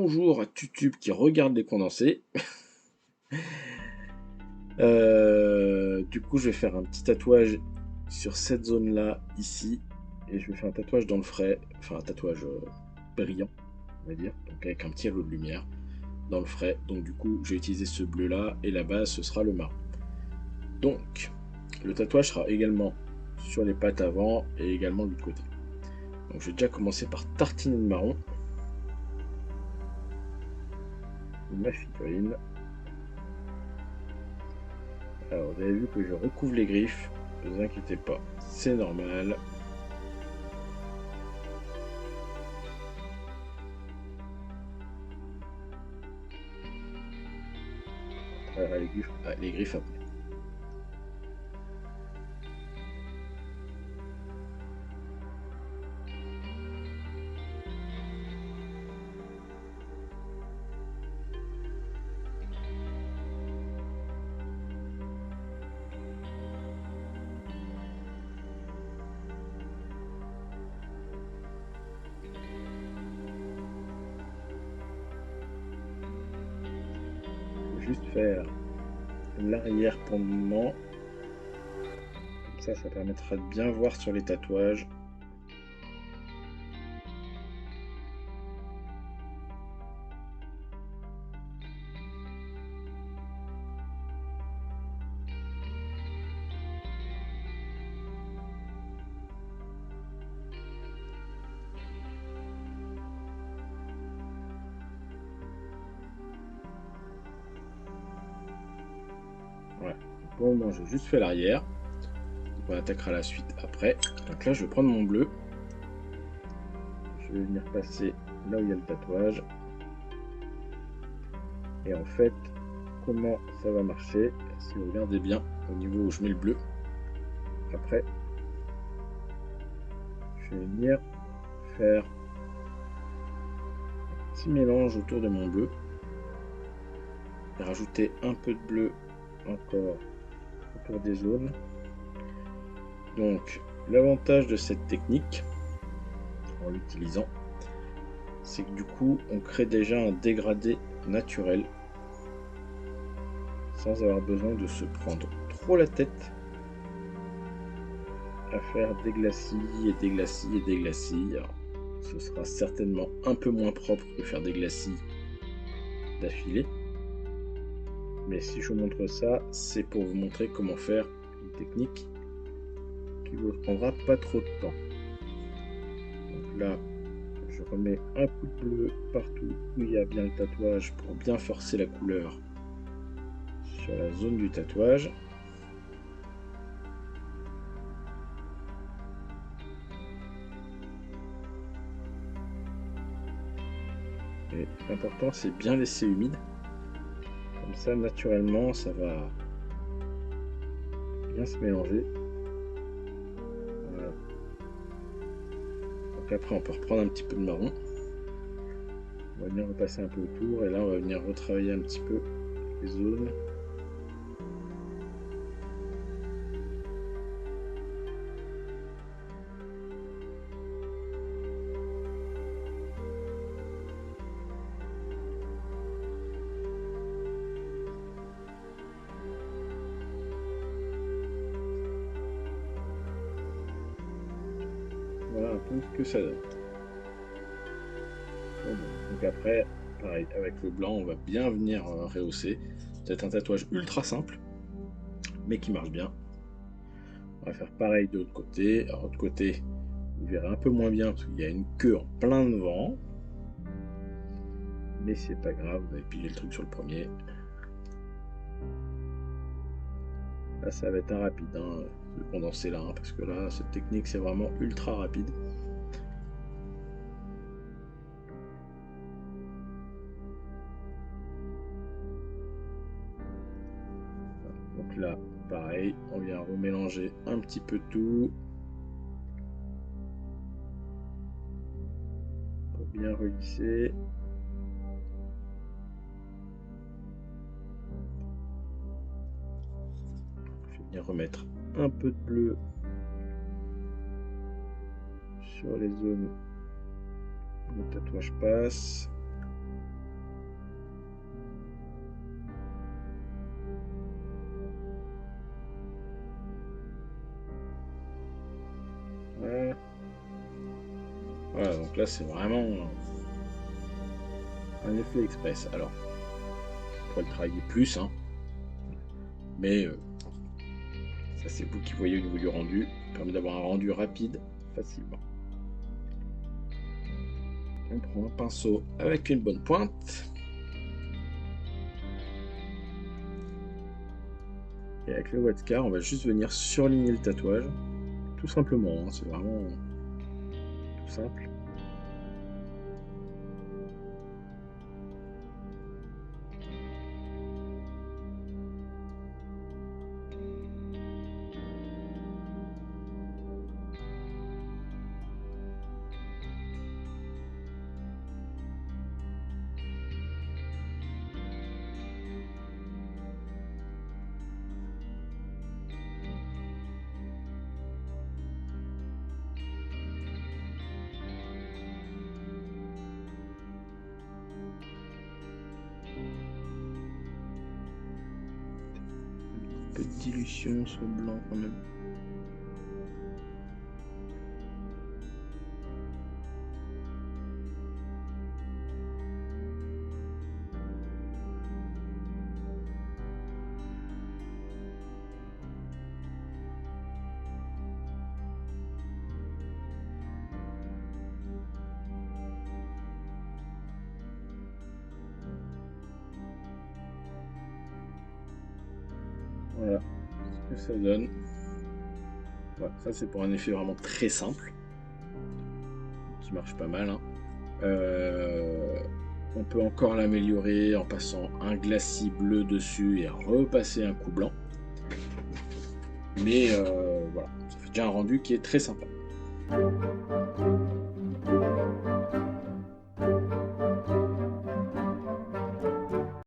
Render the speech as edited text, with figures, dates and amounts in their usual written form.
bonjour à Tutube qui regarde les condensés. Du coup, je vais faire un petit tatouage sur cette zone-là, ici. Et je vais faire un tatouage dans le frais. Enfin, un tatouage brillant, on va dire. Donc avec un petit halo de lumière dans le frais. Donc du coup, je vais utiliser ce bleu-là. Et la base, ce sera le marron. Donc, le tatouage sera également sur les pattes avant et également de l'autre côté. Donc je vais déjà commencer par tartiner le marron. Ma figurine. Alors vous avez vu que je recouvre les griffes, ne vous inquiétez pas, c'est normal. Voilà, les griffes après. Juste faire l'arrière pour le moment. Comme ça permettra de bien voir sur les tatouages. Voilà. Pour le moment, j'ai juste fait l'arrière. On attaquera la suite après. Donc là, je vais prendre mon bleu. Je vais venir passer là où il y a le tatouage. Et en fait, comment ça va marcher? Si vous regardez bien au niveau où je mets le bleu, après, je vais venir faire un petit mélange autour de mon bleu. Et rajouter un peu de bleu encore autour des zones. Donc, l'avantage de cette technique, en l'utilisant, c'est que du coup, on crée déjà un dégradé naturel sans avoir besoin de se prendre trop la tête à faire des glacis et des glacis et des glacis. Alors, ce sera certainement un peu moins propre que faire des glacis d'affilée. Mais si je vous montre ça, c'est pour vous montrer comment faire une technique qui vous prendra pas trop de temps. Donc là, je remets un coup de bleu partout où il y a bien le tatouage pour bien forcer la couleur sur la zone du tatouage. Et l'important, c'est bien laisser humide. Comme ça, naturellement, ça va bien se mélanger. Voilà. Donc après, on peut reprendre un petit peu de marron. On va venir repasser un peu autour. Et là, on va venir retravailler un petit peu les zones. Voilà un peu ce que ça donne. Donc après, pareil, avec le blanc, on va bien venir rehausser. C'est un tatouage ultra simple, mais qui marche bien. On va faire pareil de l'autre côté. Alors, de l'autre côté, vous verrez un peu moins bien parce qu'il y a une queue en plein devant. Mais c'est pas grave, vous avez pigé le truc sur le premier. Là, ça va être un rapide, hein, de condenser là, hein, parce que là, cette technique, c'est vraiment ultra rapide. Donc là, pareil, on vient remélanger un petit peu tout pour bien relisser. Je vais venir remettre un peu de bleu sur les zones où le tatouage passe. Voilà, donc là c'est vraiment un effet express. Alors, on pourrait le travailler plus, hein, mais ça c'est vous qui voyez au niveau du rendu. Ça permet d'avoir un rendu rapide, facilement. On prend un pinceau avec une bonne pointe. Et avec le Wattcar, on va juste venir surligner le tatouage. Tout simplement, hein, c'est vraiment tout simple. Un peu de dilution sur le blanc quand même. Voilà ce que ça donne. Voilà, ça c'est pour un effet vraiment très simple, qui marche pas mal, hein. On peut encore l'améliorer en passant un glacis bleu dessus et repasser un coup blanc. Mais voilà, ça fait déjà un rendu qui est très sympa.